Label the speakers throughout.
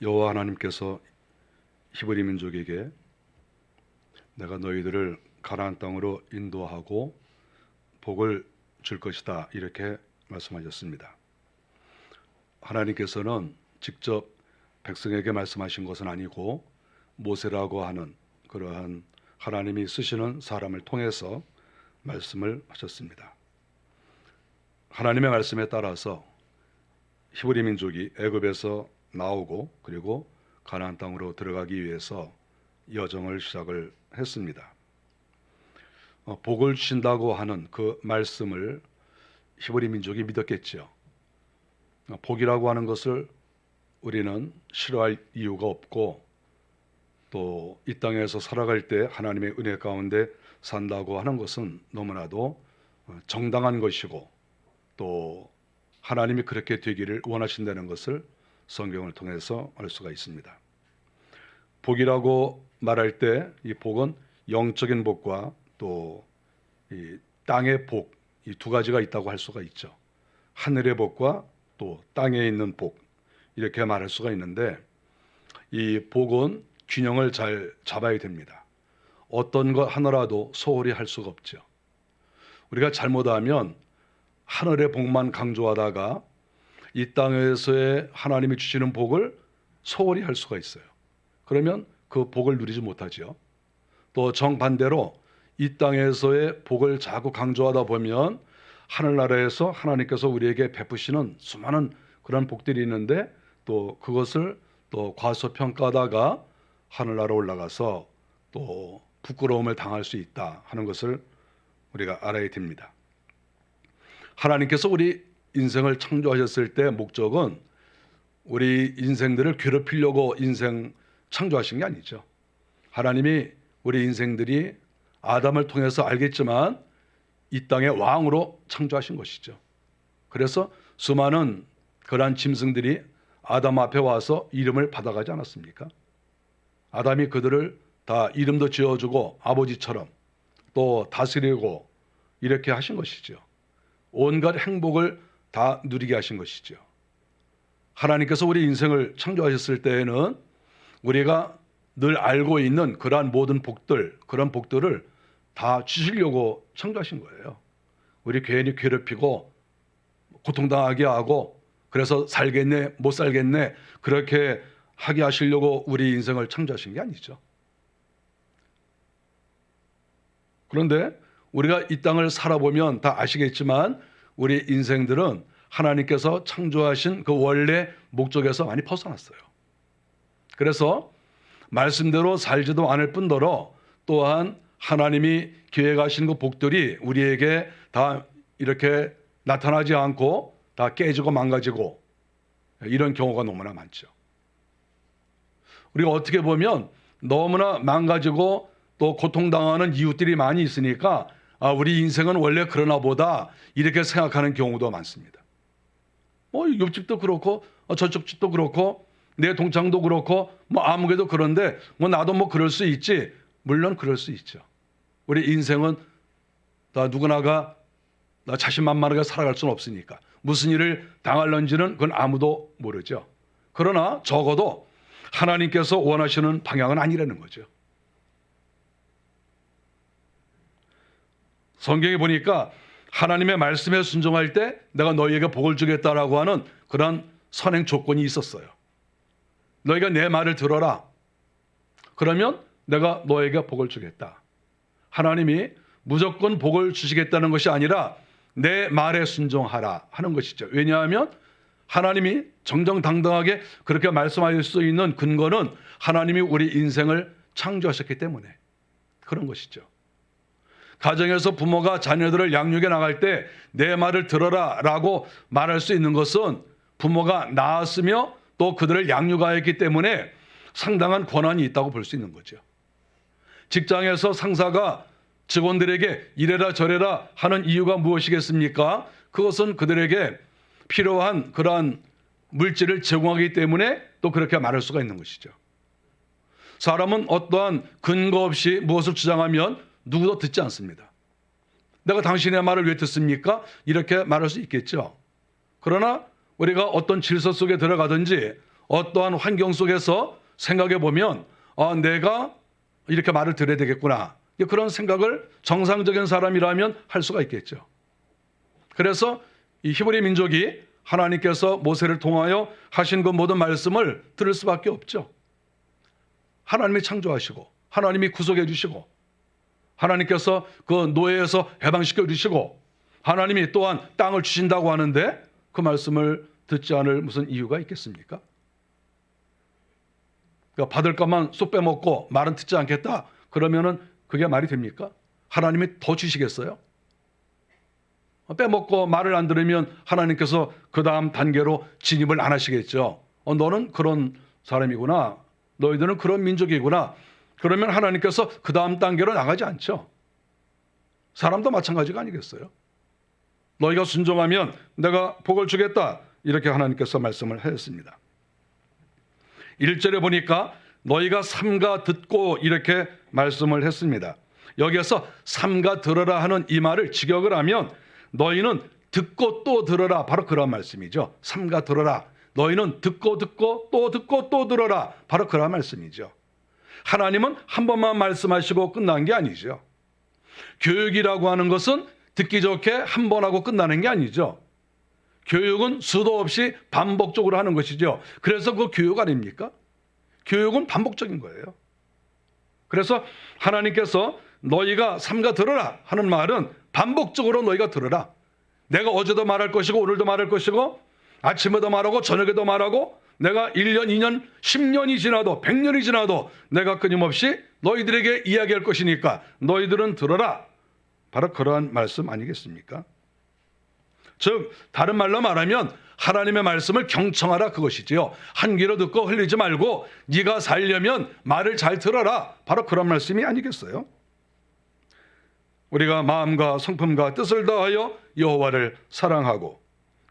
Speaker 1: 여호와 하나님께서 히브리 민족에게 내가 너희들을 가나안 땅으로 인도하고 복을 줄 것이다 이렇게 말씀하셨습니다. 하나님께서는 직접 백성에게 말씀하신 것은 아니고 모세라고 하는 그러한 하나님이 쓰시는 사람을 통해서 말씀을 하셨습니다. 하나님의 말씀에 따라서 히브리 민족이 애굽에서 나오고 그리고 가나안 땅으로 들어가기 위해서 여정을 시작을 했습니다. 복을 주신다고 하는 그 말씀을 히브리 민족이 믿었겠죠. 복이라고 하는 것을 우리는 싫어할 이유가 없고 또 이 땅에서 살아갈 때 하나님의 은혜 가운데 산다고 하는 것은 너무나도 정당한 것이고 또 하나님이 그렇게 되기를 원하신다는 것을 성경을 통해서 알 수가 있습니다. 복이라고 말할 때 이 복은 영적인 복과 또 이 땅의 복, 이 두 가지가 있다고 할 수가 있죠. 하늘의 복과 또 땅에 있는 복 이렇게 말할 수가 있는데 이 복은 균형을 잘 잡아야 됩니다. 어떤 것 하나라도 소홀히 할 수가 없죠. 우리가 잘못하면 하늘의 복만 강조하다가 이 땅에서의 하나님이 주시는 복을 소홀히 할 수가 있어요. 그러면 그 복을 누리지 못하죠. 또 정반대로 이 땅에서의 복을 자꾸 강조하다 보면 하늘나라에서 하나님께서 우리에게 베푸시는 수많은 그런 복들이 있는데 또 그것을 또 과소평가하다가 하늘나라 올라가서 또 부끄러움을 당할 수 있다 하는 것을 우리가 알아야 됩니다. 하나님께서 우리 인생을 창조하셨을 때 목적은 우리 인생들을 괴롭히려고 인생 창조하신 게 아니죠. 하나님이 우리 인생들이 아담을 통해서 알겠지만 이 땅의 왕으로 창조하신 것이죠. 그래서 수많은 그러한 짐승들이 아담 앞에 와서 이름을 받아가지 않았습니까? 아담이 그들을 다 이름도 지어주고 아버지처럼 또 다스리고 이렇게 하신 것이죠. 온갖 행복을 다 누리게 하신 것이죠. 하나님께서 우리 인생을 창조하셨을 때에는 우리가 늘 알고 있는 그러한 모든 복들, 그런 복들을 다 주시려고 창조하신 거예요. 우리 괜히 괴롭히고 고통당하게 하고 그래서 살겠네, 못 살겠네 그렇게 하게 하시려고 우리 인생을 창조하신 게 아니죠. 그런데 우리가 이 땅을 살아보면 다 아시겠지만 우리 인생들은 하나님께서 창조하신 그 원래 목적에서 많이 벗어났어요. 그래서 말씀대로 살지도 않을 뿐더러 또한 하나님이 계획하신 그 복들이 우리에게 다 이렇게 나타나지 않고 다 깨지고 망가지고 이런 경우가 너무나 많죠. 우리가 어떻게 보면 너무나 망가지고 또 고통당하는 이웃들이 많이 있으니까 우리 인생은 원래 그러나 보다 이렇게 생각하는 경우도 많습니다. 옆집도 그렇고 저쪽 집도 그렇고 내 동창도 그렇고 아무개도 그런데 나도 그럴 수 있지. 물론 그럴 수 있죠. 우리 인생은 다 누구나가 자신만만하게 살아갈 수는 없으니까 무슨 일을 당할런지는 그건 아무도 모르죠. 그러나 적어도 하나님께서 원하시는 방향은 아니라는 거죠. 성경에 보니까 하나님의 말씀에 순종할 때 내가 너희에게 복을 주겠다라고 하는 그런 선행 조건이 있었어요. 너희가 내 말을 들어라. 그러면 내가 너에게 복을 주겠다. 하나님이 무조건 복을 주시겠다는 것이 아니라 내 말에 순종하라 하는 것이죠. 왜냐하면 하나님이 정정당당하게 그렇게 말씀하실 수 있는 근거는 하나님이 우리 인생을 창조하셨기 때문에 그런 것이죠. 가정에서 부모가 자녀들을 양육해 나갈 때 내 말을 들어라 라고 말할 수 있는 것은 부모가 낳았으며 또 그들을 양육하였기 때문에 상당한 권한이 있다고 볼 수 있는 거죠. 직장에서 상사가 직원들에게 이래라 저래라 하는 이유가 무엇이겠습니까? 그것은 그들에게 필요한 그러한 물질을 제공하기 때문에 또 그렇게 말할 수가 있는 것이죠. 사람은 어떠한 근거 없이 무엇을 주장하면 누구도 듣지 않습니다. 내가 당신의 말을 왜 듣습니까? 이렇게 말할 수 있겠죠. 그러나 우리가 어떤 질서 속에 들어가든지 어떠한 환경 속에서 생각해 보면 내가 이렇게 말을 들어야 되겠구나. 그런 생각을 정상적인 사람이라면 할 수가 있겠죠. 그래서 이 히브리 민족이 하나님께서 모세를 통하여 하신 그 모든 말씀을 들을 수밖에 없죠. 하나님이 창조하시고 하나님이 구속해 주시고 하나님께서 그 노예에서 해방시켜 주시고 하나님이 또한 땅을 주신다고 하는데 그 말씀을 듣지 않을 무슨 이유가 있겠습니까? 그러니까 받을 것만 쏙 빼먹고 말은 듣지 않겠다. 그러면은 그게 말이 됩니까? 하나님이 더 주시겠어요? 빼먹고 말을 안 들으면 하나님께서 그 다음 단계로 진입을 안 하시겠죠. 너는 그런 사람이구나. 너희들은 그런 민족이구나. 그러면 하나님께서 그 다음 단계로 나가지 않죠. 사람도 마찬가지가 아니겠어요? 너희가 순종하면 내가 복을 주겠다. 이렇게 하나님께서 말씀을 하셨습니다. 1절에 보니까 너희가 삼가 듣고 이렇게 말씀을 했습니다. 여기에서 삼가 들어라 하는 이 말을 직역을 하면 너희는 듣고 또 들어라. 바로 그런 말씀이죠. 삼가 들어라. 너희는 듣고 또 들어라. 바로 그런 말씀이죠. 하나님은 한 번만 말씀하시고 끝난 게 아니죠. 교육이라고 하는 것은 듣기 좋게 한 번 하고 끝나는 게 아니죠. 교육은 수도 없이 반복적으로 하는 것이죠. 그래서 그 교육 아닙니까? 교육은 반복적인 거예요. 그래서 하나님께서 너희가 삼가 들어라 하는 말은 반복적으로 너희가 들어라. 내가 어제도 말할 것이고 오늘도 말할 것이고 아침에도 말하고 저녁에도 말하고 내가 1년, 2년, 10년이 지나도 100년이 지나도 내가 끊임없이 너희들에게 이야기할 것이니까 너희들은 들어라. 바로 그러한 말씀 아니겠습니까? 즉 다른 말로 말하면 하나님의 말씀을 경청하라 그것이지요. 한 귀로 듣고 흘리지 말고 네가 살려면 말을 잘 들어라. 바로 그런 말씀이 아니겠어요? 우리가 마음과 성품과 뜻을 다하여 여호와를 사랑하고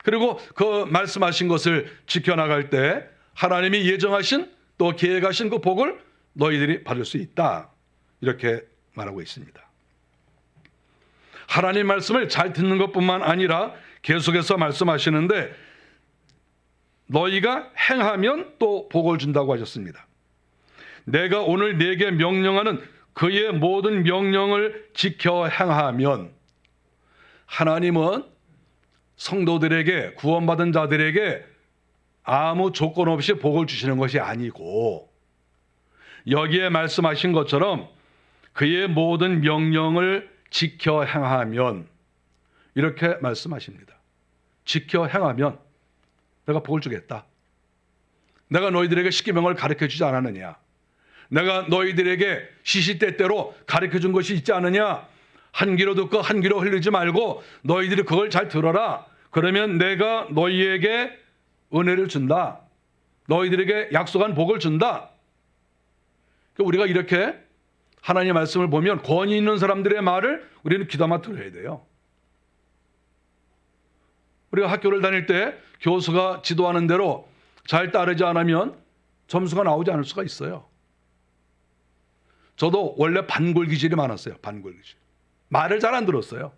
Speaker 1: 그리고 그 말씀하신 것을 지켜나갈 때 하나님이 예정하신 또 계획하신 그 복을 너희들이 받을 수 있다. 이렇게 말하고 있습니다. 하나님 말씀을 잘 듣는 것뿐만 아니라 계속해서 말씀하시는데 너희가 행하면 또 복을 준다고 하셨습니다. 내가 오늘 네게 명령하는 그의 모든 명령을 지켜 행하면 하나님은 성도들에게 구원받은 자들에게 아무 조건 없이 복을 주시는 것이 아니고 여기에 말씀하신 것처럼 그의 모든 명령을 지켜 행하면 이렇게 말씀하십니다. 지켜 행하면 내가 복을 주겠다. 내가 너희들에게 십계명을 가르쳐 주지 않았느냐? 내가 너희들에게 시시때때로 가르쳐 준 것이 있지 않느냐? 한 귀로 듣고 한 귀로 흘리지 말고 너희들이 그걸 잘 들어라. 그러면 내가 너희에게 은혜를 준다. 너희들에게 약속한 복을 준다. 우리가 이렇게 하나님의 말씀을 보면 권위 있는 사람들의 말을 우리는 귀담아 들어야 돼요. 우리가 학교를 다닐 때 교수가 지도하는 대로 잘 따르지 않으면 점수가 나오지 않을 수가 있어요. 저도 원래 반골 기질이 많았어요. 반골 기질. 말을 잘 안 들었어요.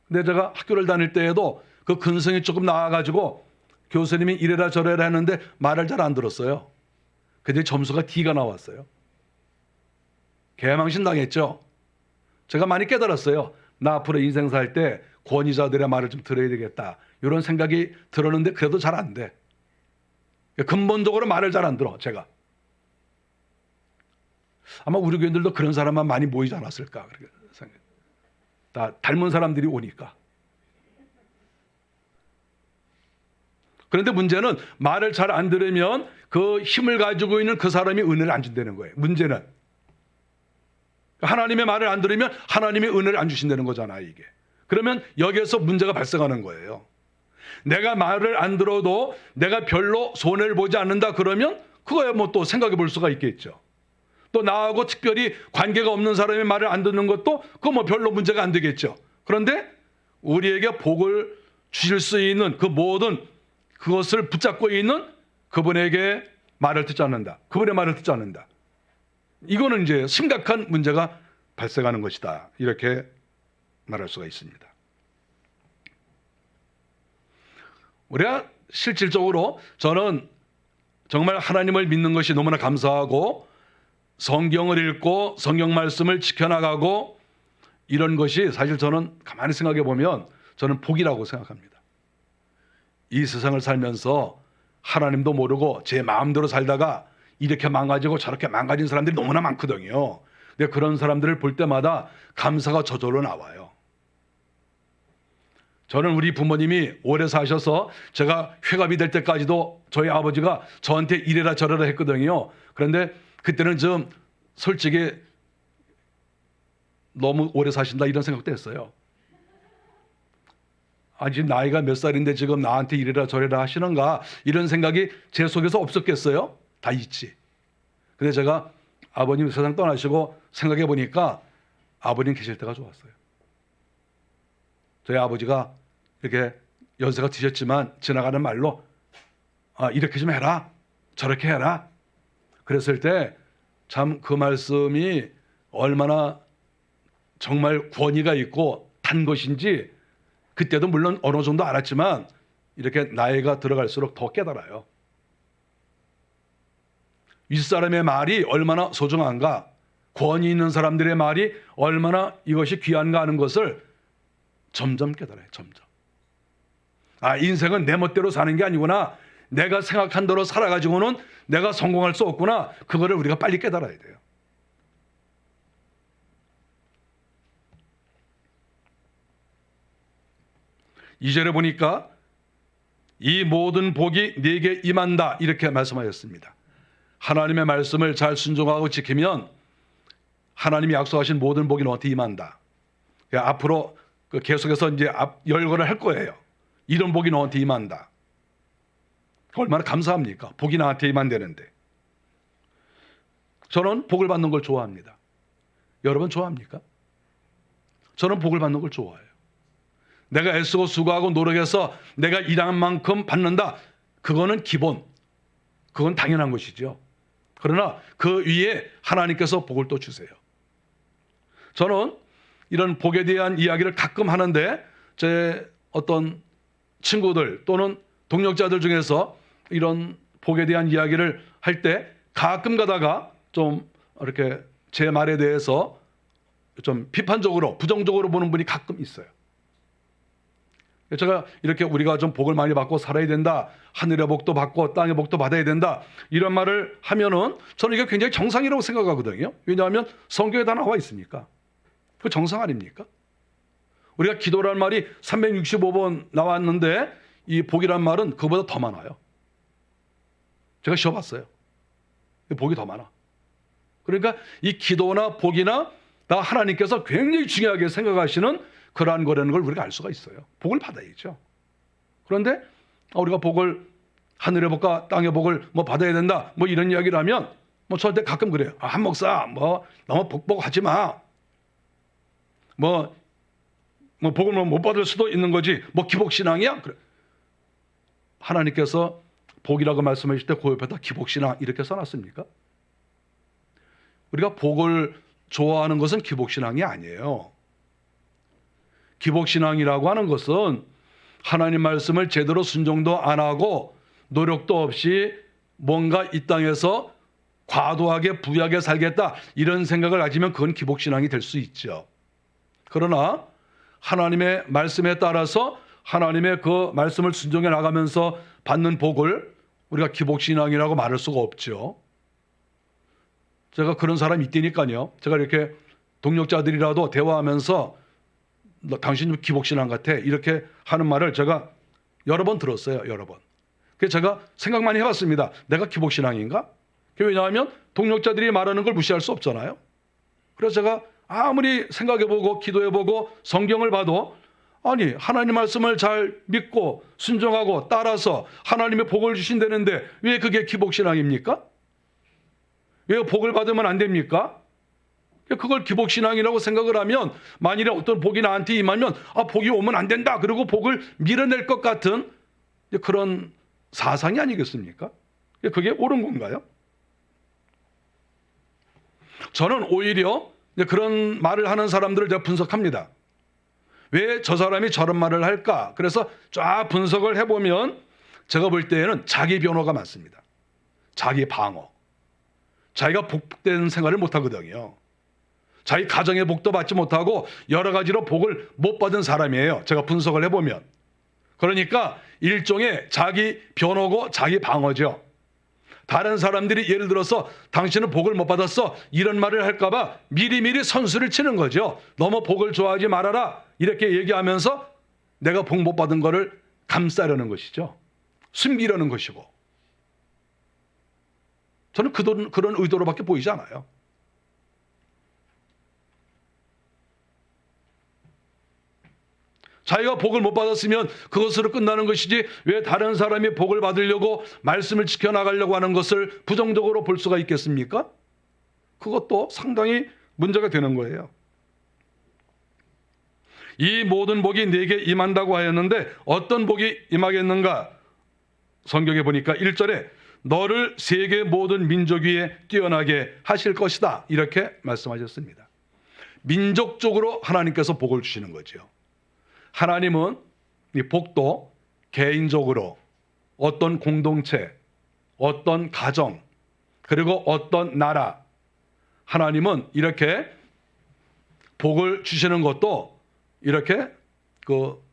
Speaker 1: 근데 제가 학교를 다닐 때에도 그 근성이 조금 나와가지고 교수님이 이래라 저래라 했는데 말을 잘 안 들었어요. 근데 점수가 D가 나왔어요. 개망신 당했죠. 제가 많이 깨달았어요. 나 앞으로 인생 살 때 권위자들의 말을 좀 들어야 되겠다. 이런 생각이 들었는데 그래도 잘 안 돼. 근본적으로 말을 잘 안 들어 제가. 아마 우리 교인들도 그런 사람만 많이 모이지 않았을까. 그렇게 생각해요. 다 닮은 사람들이 오니까. 그런데 문제는 말을 잘 안 들으면 그 힘을 가지고 있는 그 사람이 은혜를 안 준다는 거예요. 문제는. 하나님의 말을 안 들으면 하나님이 은혜를 안 주신다는 거잖아요, 이게. 그러면 여기에서 문제가 발생하는 거예요. 내가 말을 안 들어도 내가 별로 손해를 보지 않는다 그러면 그거야 뭐 또 생각해 볼 수가 있겠죠. 또 나하고 특별히 관계가 없는 사람의 말을 안 듣는 것도 그거 뭐 별로 문제가 안 되겠죠. 그런데 우리에게 복을 주실 수 있는 그 모든 그것을 붙잡고 있는 그분에게 말을 듣지 않는다. 그분의 말을 듣지 않는다. 이거는 이제 심각한 문제가 발생하는 것이다. 이렇게 말할 수가 있습니다. 우리가 실질적으로 저는 정말 하나님을 믿는 것이 너무나 감사하고 성경을 읽고 성경 말씀을 지켜나가고 이런 것이 사실 저는 가만히 생각해 보면 저는 복이라고 생각합니다. 이 세상을 살면서 하나님도 모르고 제 마음대로 살다가 이렇게 망가지고 저렇게 망가진 사람들이 너무나 많거든요. 근데 그런 사람들을 볼 때마다 감사가 저절로 나와요. 저는 우리 부모님이 오래 사셔서 제가 회갑이 될 때까지도 저희 아버지가 저한테 이래라 저래라 했거든요. 그런데 그때는 좀 솔직히 너무 오래 사신다 이런 생각도 했어요. 아직 나이가 몇 살인데 지금 나한테 이래라 저래라 하시는가 이런 생각이 제 속에서 없었겠어요? 다 있지. 근데 제가 아버님 세상 떠나시고 생각해 보니까 아버님 계실 때가 좋았어요. 저희 아버지가 이렇게 연세가 드셨지만 지나가는 말로 이렇게 좀 해라 저렇게 해라 그랬을 때 참 그 말씀이 얼마나 정말 권위가 있고 단 것인지 그때도 물론 어느 정도 알았지만 이렇게 나이가 들어갈수록 더 깨달아요. 윗사람의 말이 얼마나 소중한가, 권위 있는 사람들의 말이 얼마나 이것이 귀한가 하는 것을 점점 깨달아요. 점점. 인생은 내 멋대로 사는 게 아니구나. 내가 생각한 대로 살아가지고는 내가 성공할 수 없구나. 그거를 우리가 빨리 깨달아야 돼요. 이 절에 보니까 이 모든 복이 네게 임한다 이렇게 말씀하셨습니다. 하나님의 말씀을 잘 순종하고 지키면 하나님이 약속하신 모든 복이 너한테 임한다. 앞으로 계속해서 이제 열거를 할 거예요. 이런 복이 너한테 임한다. 얼마나 감사합니까? 복이 나한테 임한다는데. 저는 복을 받는 걸 좋아합니다. 여러분 좋아합니까? 저는 복을 받는 걸 좋아해요. 내가 애쓰고 수고하고 노력해서 내가 일한 만큼 받는다. 그거는 기본. 그건 당연한 것이죠. 그러나 그 위에 하나님께서 복을 또 주세요. 저는 이런 복에 대한 이야기를 가끔 하는데 제 어떤 친구들 또는 동역자들 중에서 이런 복에 대한 이야기를 할 때 가끔 가다가 좀 이렇게 제 말에 대해서 좀 비판적으로 부정적으로 보는 분이 가끔 있어요. 제가 이렇게 우리가 좀 복을 많이 받고 살아야 된다. 하늘의 복도 받고 땅의 복도 받아야 된다. 이런 말을 하면은 저는 이게 굉장히 정상이라고 생각하거든요. 왜냐하면 성경에 다 나와 있으니까. 그 정상 아닙니까? 우리가 기도라는 말이 365번 나왔는데 이 복이란 말은 그보다 더 많아요. 제가 쉬어봤어요. 복이 더 많아. 그러니까 이 기도나 복이나 다 하나님께서 굉장히 중요하게 생각하시는 그러한 거라는 걸 우리가 알 수가 있어요. 복을 받아야죠. 그런데 우리가 복을 하늘의 복과 땅의 복을 받아야 된다. 이런 이야기를 하면 저한테 가끔 그래요. 한 목사 너무 복하지 마. 복을 못 받을 수도 있는 거지. 기복신앙이야? 그래. 하나님께서 복이라고 말씀하실 때 그 옆에다 기복신앙 이렇게 써놨습니까? 우리가 복을 좋아하는 것은 기복신앙이 아니에요. 기복신앙이라고 하는 것은 하나님 말씀을 제대로 순종도 안 하고 노력도 없이 뭔가 이 땅에서 과도하게 부유하게 살겠다 이런 생각을 가지면 그건 기복신앙이 될 수 있죠. 그러나 하나님의 말씀에 따라서 하나님의 그 말씀을 순종해 나가면서 받는 복을 우리가 기복신앙이라고 말할 수가 없죠. 제가 그런 사람이 있다니까요. 제가 이렇게 동역자들이라도 대화하면서 너 당신 좀 기복신앙 같아 이렇게 하는 말을 제가 여러 번 들었어요. 여러 번. 그래서 제가 생각 많이 해봤습니다. 내가 기복신앙인가? 왜냐하면 동역자들이 말하는 걸 무시할 수 없잖아요. 그래서 제가 아무리 생각해보고 기도해보고 성경을 봐도 아니 하나님 말씀을 잘 믿고 순종하고 따라서 하나님의 복을 주신다는데 왜 그게 기복신앙입니까? 왜 복을 받으면 안 됩니까? 그걸 기복신앙이라고 생각을 하면 만일에 어떤 복이 나한테 임하면 복이 오면 안 된다 그리고 복을 밀어낼 것 같은 그런 사상이 아니겠습니까? 그게 옳은 건가요? 저는 오히려 그런 말을 하는 사람들을 제가 분석합니다. 왜 저 사람이 저런 말을 할까? 그래서 쫙 분석을 해보면 제가 볼 때에는 자기 변호가 많습니다. 자기 방어. 자기가 복된 생활을 못하거든요. 자기 가정의 복도 받지 못하고 여러 가지로 복을 못 받은 사람이에요. 제가 분석을 해보면. 그러니까 일종의 자기 변호고 자기 방어죠. 다른 사람들이 예를 들어서 당신은 복을 못 받았어 이런 말을 할까 봐 미리미리 선수를 치는 거죠. 너무 복을 좋아하지 말아라 이렇게 얘기하면서 내가 복 못 받은 거를 감싸려는 것이죠. 숨기려는 것이고. 저는 그런 의도로밖에 보이지 않아요. 자기가 복을 못 받았으면 그것으로 끝나는 것이지 왜 다른 사람이 복을 받으려고 말씀을 지켜나가려고 하는 것을 부정적으로 볼 수가 있겠습니까? 그것도 상당히 문제가 되는 거예요. 이 모든 복이 내게 임한다고 하였는데 어떤 복이 임하겠는가? 성경에 보니까 1절에 너를 세계 모든 민족 위에 뛰어나게 하실 것이다 이렇게 말씀하셨습니다. 민족적으로 하나님께서 복을 주시는 거죠. 하나님은 이 복도 개인적으로 어떤 공동체, 어떤 가정, 그리고 어떤 나라, 하나님은 이렇게 복을 주시는 것도 이렇게 그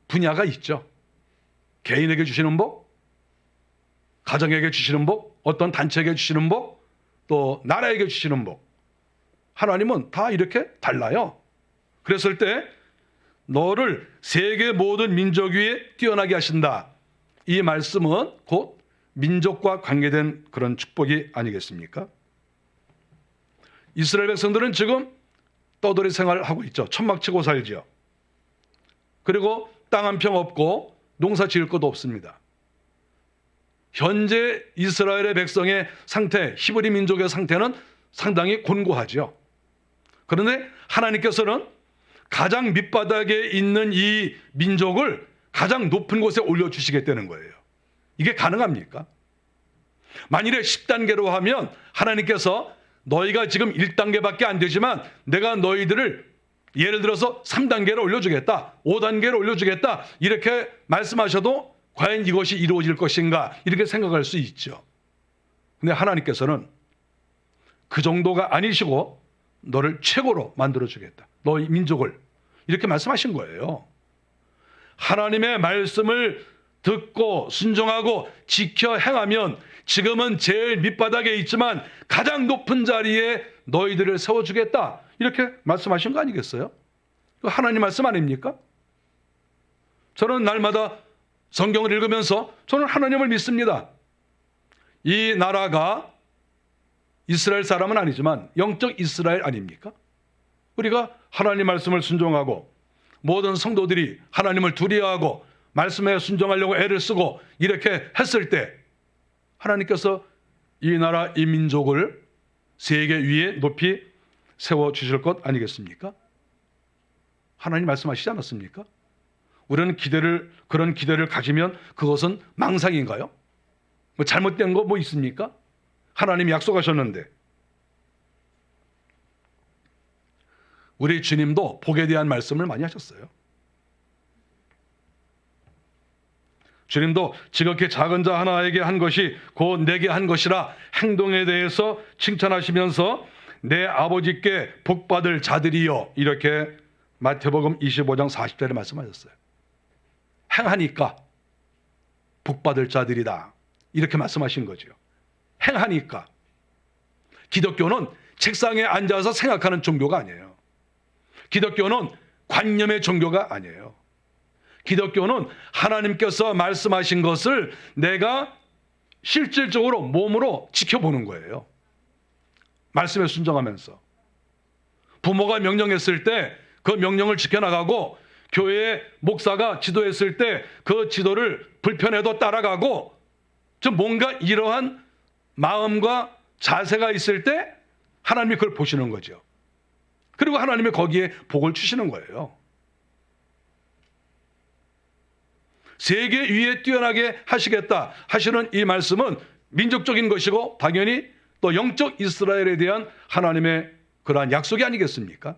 Speaker 1: 분야가 있죠. 개인에게 주시는 복, 가정에게 주시는 복, 어떤 단체에게 주시는 복, 또 나라에게 주시는 복. 하나님은 다 이렇게 달라요. 그랬을 때 너를 세계 모든 민족 위에 뛰어나게 하신다. 이 말씀은 곧 민족과 관계된 그런 축복이 아니겠습니까? 이스라엘 백성들은 지금 떠돌이 생활하고 있죠. 천막 치고 살죠. 그리고 땅 한 평 없고 농사 지을 것도 없습니다. 현재 이스라엘의 백성의 상태, 히브리 민족의 상태는 상당히 곤고하죠. 그런데 하나님께서는 가장 밑바닥에 있는 이 민족을 가장 높은 곳에 올려주시겠다는 거예요. 이게 가능합니까? 만일에 10단계로 하면 하나님께서 너희가 지금 1단계밖에 안 되지만 내가 너희들을 예를 들어서 3단계로 올려주겠다, 5단계로 올려주겠다 이렇게 말씀하셔도 과연 이것이 이루어질 것인가 이렇게 생각할 수 있죠. 근데 하나님께서는 그 정도가 아니시고 너를 최고로 만들어주겠다. 너희 민족을 이렇게 말씀하신 거예요. 하나님의 말씀을 듣고 순종하고 지켜 행하면 지금은 제일 밑바닥에 있지만 가장 높은 자리에 너희들을 세워주겠다 이렇게 말씀하신 거 아니겠어요? 하나님 말씀 아닙니까? 저는 날마다 성경을 읽으면서 저는 하나님을 믿습니다. 이 나라가 이스라엘 사람은 아니지만 영적 이스라엘 아닙니까? 우리가 하나님 말씀을 순종하고 모든 성도들이 하나님을 두려워하고 말씀에 순종하려고 애를 쓰고 이렇게 했을 때 하나님께서 이 나라 이 민족을 세계 위에 높이 세워주실 것 아니겠습니까? 하나님 말씀하시지 않았습니까? 우리는 그런 기대를 가지면 그것은 망상인가요? 뭐 잘못된 거 뭐 있습니까? 하나님이 약속하셨는데. 우리 주님도 복에 대한 말씀을 많이 하셨어요. 주님도 지극히 작은 자 하나에게 한 것이 곧 내게 한 것이라 행동에 대해서 칭찬하시면서 내 아버지께 복받을 자들이여 이렇게 마태복음 25장 40절에 말씀하셨어요. 행하니까 복받을 자들이다 이렇게 말씀하신 거죠. 행하니까. 기독교는 책상에 앉아서 생각하는 종교가 아니에요. 기독교는 관념의 종교가 아니에요. 기독교는 하나님께서 말씀하신 것을 내가 실질적으로 몸으로 지켜보는 거예요. 말씀에 순종하면서. 부모가 명령했을 때 그 명령을 지켜나가고 교회의 목사가 지도했을 때 그 지도를 불편해도 따라가고 좀 뭔가 이러한 마음과 자세가 있을 때 하나님이 그걸 보시는 거죠. 그리고 하나님이 거기에 복을 주시는 거예요. 세계 위에 뛰어나게 하시겠다 하시는 이 말씀은 민족적인 것이고 당연히 또 영적 이스라엘에 대한 하나님의 그러한 약속이 아니겠습니까?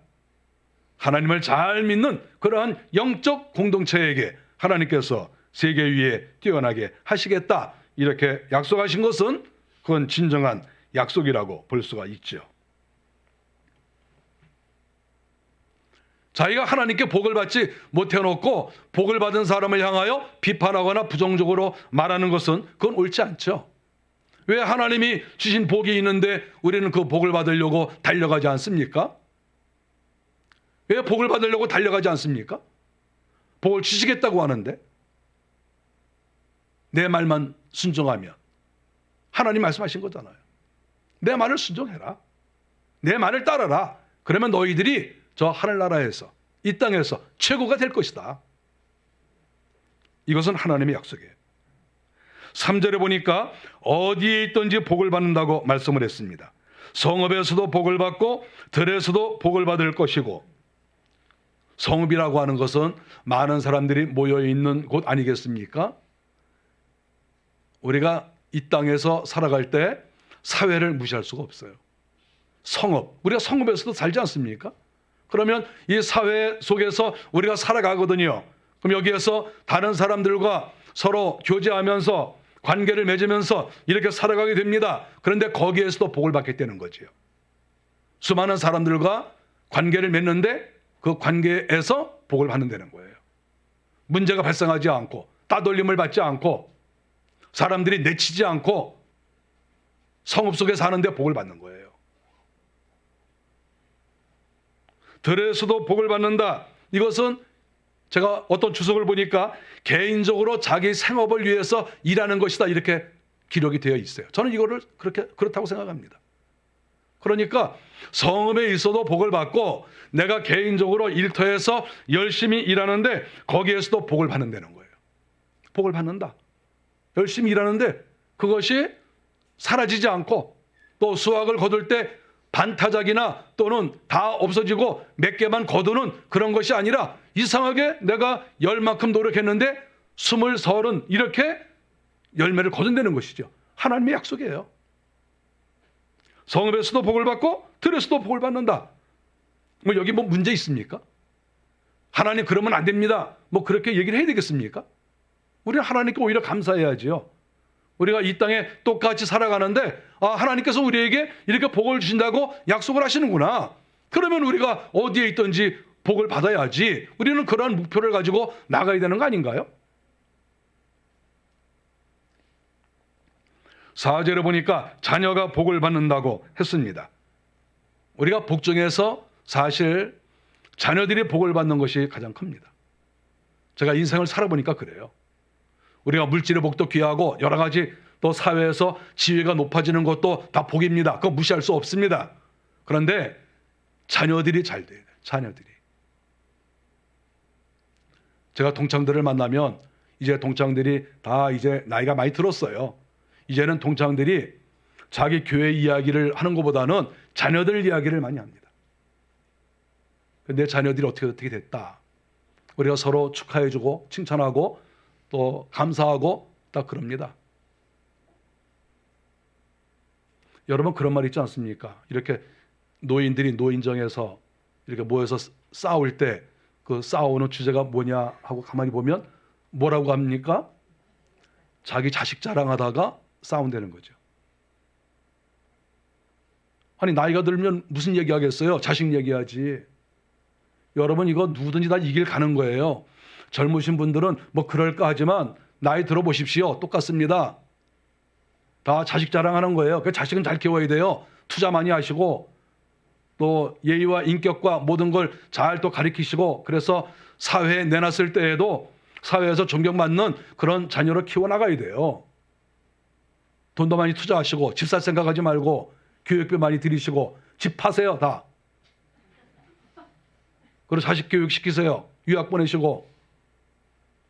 Speaker 1: 하나님을 잘 믿는 그러한 영적 공동체에게 하나님께서 세계 위에 뛰어나게 하시겠다 이렇게 약속하신 것은 그건 진정한 약속이라고 볼 수가 있죠. 자기가 하나님께 복을 받지 못해놓고 복을 받은 사람을 향하여 비판하거나 부정적으로 말하는 것은 그건 옳지 않죠. 왜 하나님이 주신 복이 있는데 우리는 그 복을 받으려고 달려가지 않습니까? 왜 복을 받으려고 달려가지 않습니까? 복을 주시겠다고 하는데 내 말만 순종하면 하나님 말씀하신 거잖아요. 내 말을 순종해라. 내 말을 따라라. 그러면 너희들이 저 하늘나라에서 이 땅에서 최고가 될 것이다. 이것은 하나님의 약속이에요. 3절에 보니까 어디에 있든지 복을 받는다고 말씀을 했습니다. 성읍에서도 복을 받고 들에서도 복을 받을 것이고, 성읍이라고 하는 것은 많은 사람들이 모여있는 곳 아니겠습니까? 우리가 이 땅에서 살아갈 때 사회를 무시할 수가 없어요. 성읍, 우리가 성읍에서도 살지 않습니까? 그러면 이 사회 속에서 우리가 살아가거든요. 그럼 여기에서 다른 사람들과 서로 교제하면서 관계를 맺으면서 이렇게 살아가게 됩니다. 그런데 거기에서도 복을 받게 되는 거지요. 수많은 사람들과 관계를 맺는데 그 관계에서 복을 받는다는 거예요. 문제가 발생하지 않고 따돌림을 받지 않고 사람들이 내치지 않고 성읍 속에 사는데 복을 받는 거예요. 들에서도 복을 받는다. 이것은 제가 어떤 주석을 보니까 개인적으로 자기 생업을 위해서 일하는 것이다, 이렇게 기록이 되어 있어요. 저는 이거를 그렇다고 생각합니다. 그러니까 성읍에 있어도 복을 받고 내가 개인적으로 일터에서 열심히 일하는데 거기에서도 복을 받는다는 거예요. 복을 받는다. 열심히 일하는데 그것이 사라지지 않고 또 수확을 거둘 때 반타작이나 또는 다 없어지고 몇 개만 거두는 그런 것이 아니라 이상하게 내가 열만큼 노력했는데 20, 30 이렇게 열매를 거둔다는 것이죠. 하나님의 약속이에요. 성읍에서도 복을 받고 들에서도 복을 받는다. 뭐 여기 뭐 문제 있습니까? 하나님 그러면 안 됩니다. 뭐 그렇게 얘기를 해야 되겠습니까? 우리는 하나님께 오히려 감사해야지요. 우리가 이 땅에 똑같이 살아가는데 하나님께서 우리에게 이렇게 복을 주신다고 약속을 하시는구나. 그러면 우리가 어디에 있든지 복을 받아야지. 우리는 그러한 목표를 가지고 나가야 되는 거 아닌가요? 4절에 보니까 자녀가 복을 받는다고 했습니다. 우리가 복 중에서 사실 자녀들이 복을 받는 것이 가장 큽니다. 제가 인생을 살아보니까 그래요. 우리가 물질의 복도 귀하고 여러 가지 또 사회에서 지위가 높아지는 것도 다 복입니다. 그거 무시할 수 없습니다. 그런데 자녀들이 잘 돼야 돼요. 자녀들이. 제가 동창들을 만나면 이제 동창들이 다 이제 나이가 많이 들었어요. 이제는 동창들이 자기 교회 이야기를 하는 것보다는 자녀들 이야기를 많이 합니다. 내 자녀들이 어떻게 됐다. 우리가 서로 축하해주고 칭찬하고 또 감사하고 딱 그럽니다. 여러분 그런 말 있지 않습니까? 이렇게 노인들이 노인정에서 이렇게 모여서 싸울 때 그 싸우는 주제가 뭐냐 하고 가만히 보면 뭐라고 합니까? 자기 자식 자랑하다가 싸운다는 거죠. 아니 나이가 들면 무슨 얘기하겠어요? 자식 얘기하지. 여러분 이거 누구든지 다 이길 가는 거예요. 젊으신 분들은 뭐 그럴까 하지만 나이 들어보십시오. 똑같습니다. 다 자식 자랑하는 거예요. 그 자식은 잘 키워야 돼요. 투자 많이 하시고 또 예의와 인격과 모든 걸 잘 또 가르치시고 그래서 사회에 내놨을 때에도 사회에서 존경받는 그런 자녀로 키워나가야 돼요. 돈도 많이 투자하시고 집 살 생각하지 말고 교육비 많이 들이시고 집 파세요 다. 그리고 자식 교육 시키세요. 유학 보내시고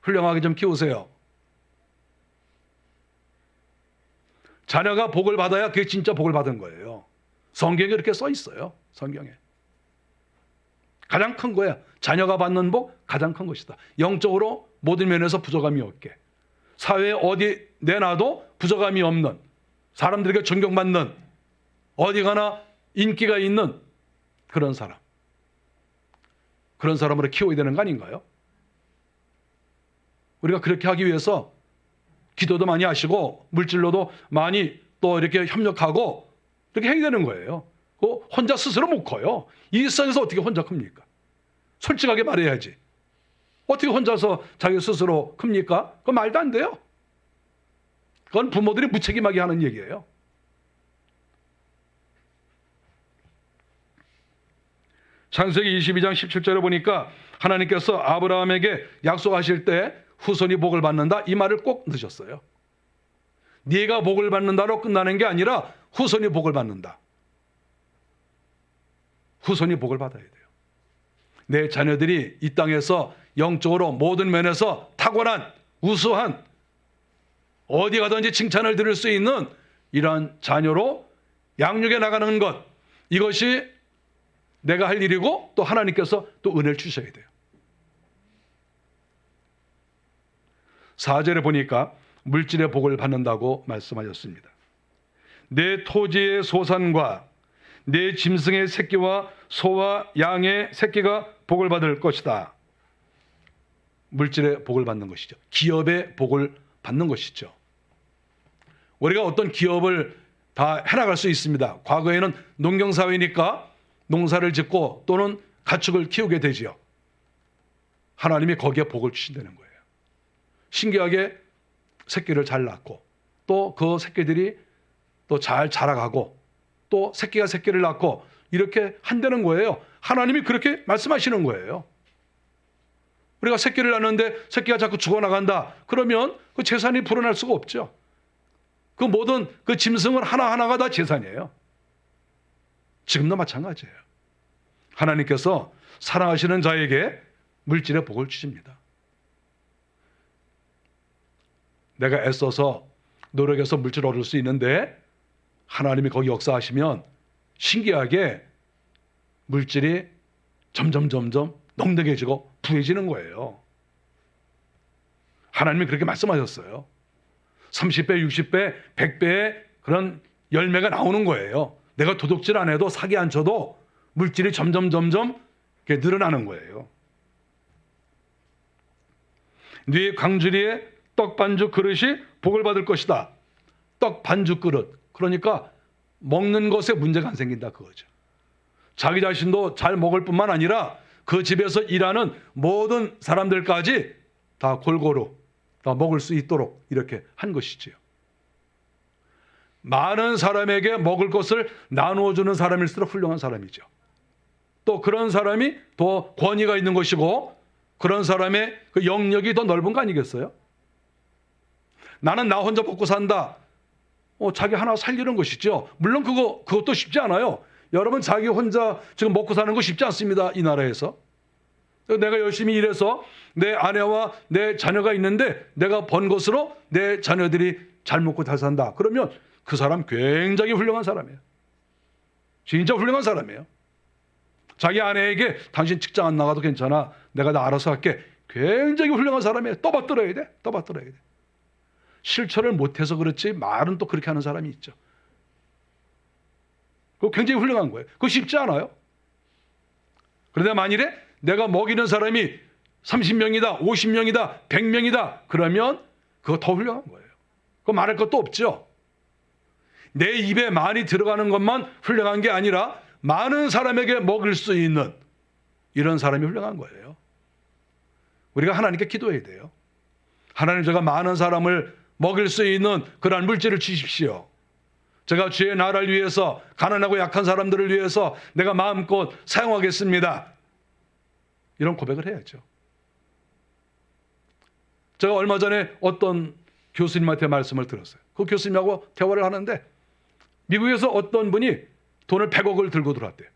Speaker 1: 훌륭하게 좀 키우세요. 자녀가 복을 받아야 그게 진짜 복을 받은 거예요. 성경에 이렇게 써 있어요. 성경에. 가장 큰 거야. 자녀가 받는 복 가장 큰 것이다. 영적으로 모든 면에서 부족함이 없게. 사회에 어디 내놔도 부족함이 없는, 사람들에게 존경받는, 어디 가나 인기가 있는 그런 사람. 그런 사람으로 키워야 되는 거 아닌가요? 우리가 그렇게 하기 위해서 기도도 많이 하시고 물질로도 많이 또 이렇게 협력하고 이렇게 해야 되는 거예요. 혼자 스스로 못 커요. 이 세상에서 어떻게 혼자 큽니까? 솔직하게 말해야지. 어떻게 혼자서 자기 스스로 큽니까? 그건 말도 안 돼요. 그건 부모들이 무책임하게 하는 얘기예요. 창세기 22장 17절에 보니까 하나님께서 아브라함에게 약속하실 때 후손이 복을 받는다 이 말을 꼭 넣으셨어요. 네가 복을 받는다로 끝나는 게 아니라 후손이 복을 받는다. 후손이 복을 받아야 돼요. 내 자녀들이 이 땅에서 영적으로 모든 면에서 탁월한 우수한 어디 가든지 칭찬을 들을 수 있는 이러한 자녀로 양육해 나가는 것, 이것이 내가 할 일이고 또 하나님께서 또 은혜를 주셔야 돼요. 4절에 보니까 물질의 복을 받는다고 말씀하셨습니다. 내 토지의 소산과 내 짐승의 새끼와 소와 양의 새끼가 복을 받을 것이다. 물질의 복을 받는 것이죠. 기업의 복을 받는 것이죠. 우리가 어떤 기업을 다 해나갈 수 있습니다. 과거에는 농경사회니까 농사를 짓고 또는 가축을 키우게 되지요. 하나님이 거기에 복을 주신다는 거예요. 신기하게 새끼를 잘 낳고 또 그 새끼들이 또 잘 자라가고 또 새끼가 새끼를 낳고 이렇게 한다는 거예요. 하나님이 그렇게 말씀하시는 거예요. 우리가 새끼를 낳는데 새끼가 자꾸 죽어나간다. 그러면 그 재산이 불어날 수가 없죠. 그 모든 그 짐승은 하나하나가 다 재산이에요. 지금도 마찬가지예요. 하나님께서 사랑하시는 자에게 물질의 복을 주십니다. 내가 애써서 노력해서 물질을 얻을 수 있는데 하나님이 거기 역사하시면 신기하게 물질이 점점 넉넉해지고 부해지는 거예요. 하나님이 그렇게 말씀하셨어요. 30배, 60배, 100배의 그런 열매가 나오는 거예요. 내가 도둑질 안 해도 사기 안 쳐도 물질이 점점 이렇게 늘어나는 거예요. 네 광주리에 떡 반죽 그릇이 복을 받을 것이다. 떡 반죽 그릇. 그러니까 먹는 것에 문제가 안 생긴다 그거죠. 자기 자신도 잘 먹을 뿐만 아니라 그 집에서 일하는 모든 사람들까지 다 골고루 다 먹을 수 있도록 이렇게 한 것이지요. 많은 사람에게 먹을 것을 나누어주는 사람일수록 훌륭한 사람이죠. 또 그런 사람이 더 권위가 있는 것이고 그런 사람의 그 영역이 더 넓은 거 아니겠어요? 나는 나 혼자 먹고 산다. 자기 하나 살리는 것이죠. 물론 그것도 쉽지 않아요. 여러분 자기 혼자 지금 먹고 사는 거 쉽지 않습니다. 이 나라에서. 내가 열심히 일해서 내 아내와 내 자녀가 있는데 내가 번 것으로 내 자녀들이 잘 먹고 잘 산다. 그러면 그 사람 굉장히 훌륭한 사람이에요. 진짜 훌륭한 사람이에요. 자기 아내에게 당신 직장 안 나가도 괜찮아. 내가 다 알아서 할게. 굉장히 훌륭한 사람이에요. 또 받들어야 돼. 또 받들어야 돼. 실천을 못해서 그렇지 말은 또 그렇게 하는 사람이 있죠. 그거 굉장히 훌륭한 거예요. 그거 쉽지 않아요. 그런데 만일에 내가 먹이는 사람이 30명이다, 50명이다, 100명이다 그러면 그거 더 훌륭한 거예요. 그거 말할 것도 없죠. 내 입에 많이 들어가는 것만 훌륭한 게 아니라 많은 사람에게 먹일 수 있는 이런 사람이 훌륭한 거예요. 우리가 하나님께 기도해야 돼요. 하나님, 제가 많은 사람을 먹일 수 있는 그러한 물질을 주십시오. 제가 주의 나라를 위해서 가난하고 약한 사람들을 위해서 내가 마음껏 사용하겠습니다. 이런 고백을 해야죠. 제가 얼마 전에 어떤 교수님한테 말씀을 들었어요. 그 교수님하고 대화를 하는데 미국에서 어떤 분이 돈을 100억을 들고 들어왔대요.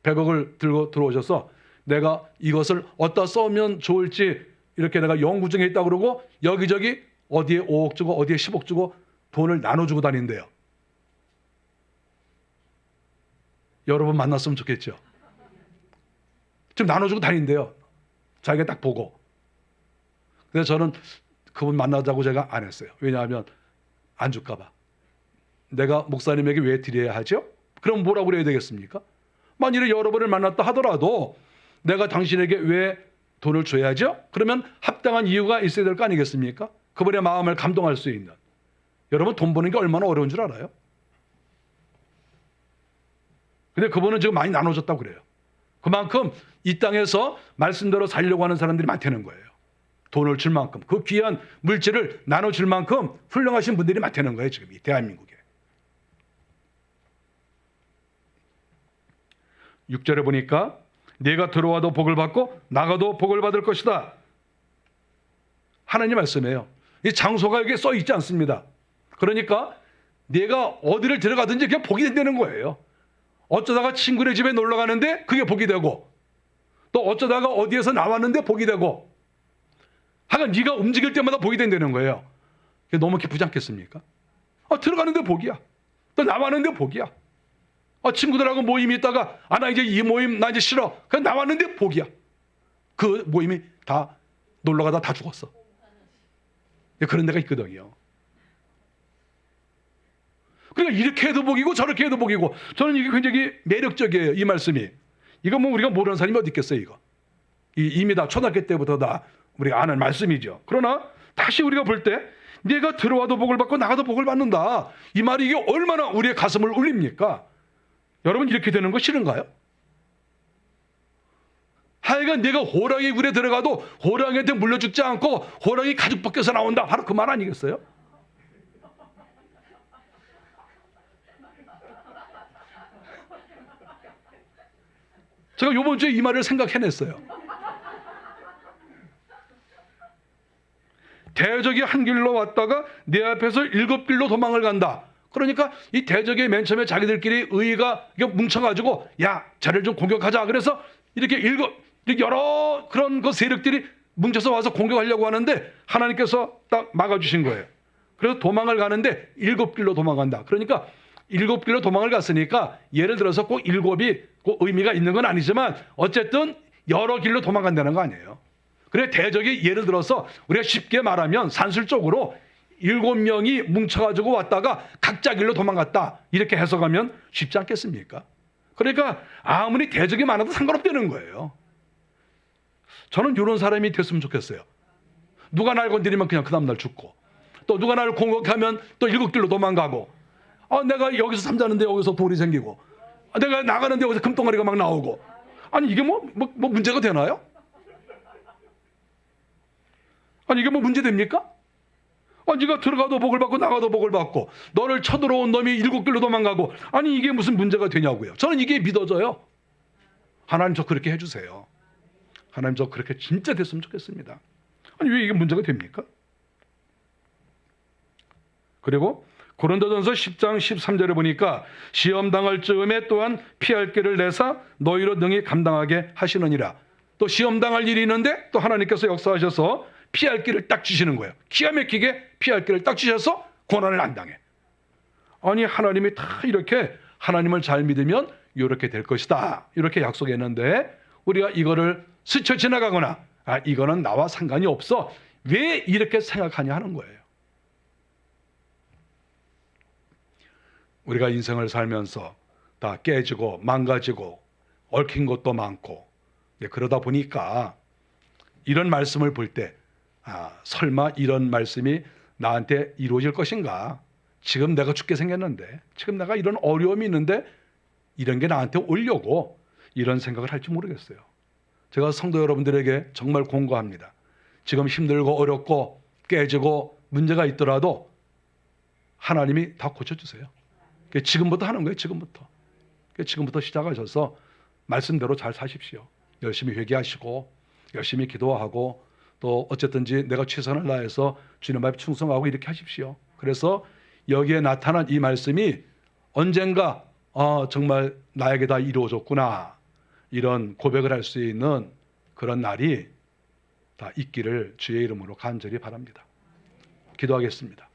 Speaker 1: 100억을 들고 들어오셔서 내가 이것을 어디다 써면 좋을지 이렇게 내가 연구 중에 있다고 그러고 여기저기 어디에 5억 주고 어디에 10억 주고 돈을 나눠주고 다닌대요. 여러분 만났으면 좋겠죠. 좀 나눠주고 다닌대요. 자기가 딱 보고. 근데 저는 그분 만나자고 제가 안 했어요. 왜냐하면 안 줄까 봐. 내가 목사님에게 왜 드려야 하죠? 그럼 뭐라고 그래야 되겠습니까? 만일에 여러분을 만났다 하더라도 내가 당신에게 왜 돈을 줘야죠? 그러면 합당한 이유가 있어야 될 거 아니겠습니까? 그분의 마음을 감동할 수 있는. 여러분 돈 버는 게 얼마나 어려운 줄 알아요? 근데 그분은 지금 많이 나눠줬다고 그래요. 그만큼 이 땅에서 말씀대로 살려고 하는 사람들이 많다는 거예요. 돈을 줄 만큼, 그 귀한 물질을 나눠줄 만큼 훌륭하신 분들이 많다는 거예요. 지금 이 대한민국에. 6절에 보니까 네가 들어와도 복을 받고 나가도 복을 받을 것이다. 하나님 말씀이에요. 이 장소가 여기에 써 있지 않습니다. 그러니까 내가 어디를 들어가든지 그냥 복이 된다는 거예요. 어쩌다가 친구네 집에 놀러 가는데 그게 복이 되고, 또 어쩌다가 어디에서 나왔는데 복이 되고, 하여간 네가 움직일 때마다 복이 된다는 거예요. 너무 기쁘지 않겠습니까? 들어가는데 복이야. 또 나왔는데 복이야. 친구들하고 모임이 있다가 나 이제 이 모임 나 이제 싫어. 그냥 나왔는데 복이야. 그 모임이 다 놀러가다 다 죽었어. 그런 데가 있거든요. 그러니까 이렇게 해도 복이고 저렇게 해도 복이고, 저는 이게 굉장히 매력적이에요. 이 말씀이. 이거 뭐 우리가 모르는 사람이 어디 있겠어요. 이거 이미 다 초등학교 때부터 다 우리가 아는 말씀이죠. 그러나 다시 우리가 볼 때 네가 들어와도 복을 받고 나가도 복을 받는다, 이 말이 이게 얼마나 우리의 가슴을 울립니까? 여러분 이렇게 되는 거 싫은가요? 하여간 내가 호랑이 굴에 들어가도 호랑이한테 물려 죽지 않고 호랑이 가죽 벗겨서 나온다, 바로 그 말 아니겠어요? 제가 이번 주에 이 말을 생각해냈어요. 대적이 한 길로 왔다가 내 앞에서 7길로 도망을 간다. 그러니까 이 대적이 맨 처음에 자기들끼리 의가 뭉쳐가지고 야, 쟤를 좀 공격하자. 그래서 이렇게 여러 그런 그 세력들이 뭉쳐서 와서 공격하려고 하는데 하나님께서 딱 막아주신 거예요. 그래서 도망을 가는데 7길로 도망간다. 그러니까 7길로 도망을 갔으니까 예를 들어서 꼭 7이 꼭 의미가 있는 건 아니지만 어쨌든 여러 길로 도망간다는 거 아니에요. 그래 대적이 예를 들어서 우리가 쉽게 말하면 산술적으로 7명이 뭉쳐가지고 왔다가 각자 길로 도망갔다, 이렇게 해석하면 쉽지 않겠습니까? 그러니까 아무리 대적이 많아도 상관없다는 거예요. 저는 이런 사람이 됐으면 좋겠어요. 누가 날 건드리면 그냥 그 다음날 죽고, 또 누가 나를 공격하면 또 7길로 도망가고, 내가 여기서 잠자는데 여기서 돌이 생기고, 내가 나가는데 여기서 금덩어리가 막 나오고, 아니 이게 뭐 문제가 되나요? 아니 이게 뭐 문제 됩니까? 네가 들어가도 복을 받고 나가도 복을 받고, 너를 쳐들어온 놈이 7길로 도망가고, 아니 이게 무슨 문제가 되냐고요. 저는 이게 믿어져요. 하나님 저 그렇게 해주세요. 하나님 저 그렇게 진짜 됐으면 좋겠습니다. 아니 왜 이게 문제가 됩니까? 그리고 고린도전서 10장 13절에 보니까 시험 당할 즈음에 또한 피할 길을 내사 너희로 능히 감당하게 하시느니라. 또 시험 당할 일이 있는데 또 하나님께서 역사하셔서 피할 길을 딱 주시는 거예요. 기가 막히게 피할 길을 딱 주셔서 고난을 안 당해. 아니 하나님이 다 이렇게 하나님을 잘 믿으면 이렇게 될 것이다, 이렇게 약속했는데 우리가 이거를 스쳐 지나가거나 이거는 나와 상관이 없어, 왜 이렇게 생각하냐 하는 거예요. 우리가 인생을 살면서 다 깨지고 망가지고 얽힌 것도 많고, 그러다 보니까 이런 말씀을 볼 때 설마 이런 말씀이 나한테 이루어질 것인가? 지금 내가 죽게 생겼는데, 지금 내가 이런 어려움이 있는데 이런 게 나한테 오려고 이런 생각을 할지 모르겠어요. 제가 성도 여러분들에게 정말 권고합니다. 지금 힘들고 어렵고 깨지고 문제가 있더라도 하나님이 다 고쳐주세요. 지금부터 하는 거예요. 지금부터 시작하셔서 말씀대로 잘 사십시오. 열심히 회개하시고 열심히 기도하고, 또 어쨌든지 내가 최선을 다해서 주님 앞에 충성하고 이렇게 하십시오. 그래서 여기에 나타난 이 말씀이 언젠가 정말 나에게 다 이루어졌구나, 이런 고백을 할 수 있는 그런 날이 다 있기를 주의 이름으로 간절히 바랍니다. 기도하겠습니다.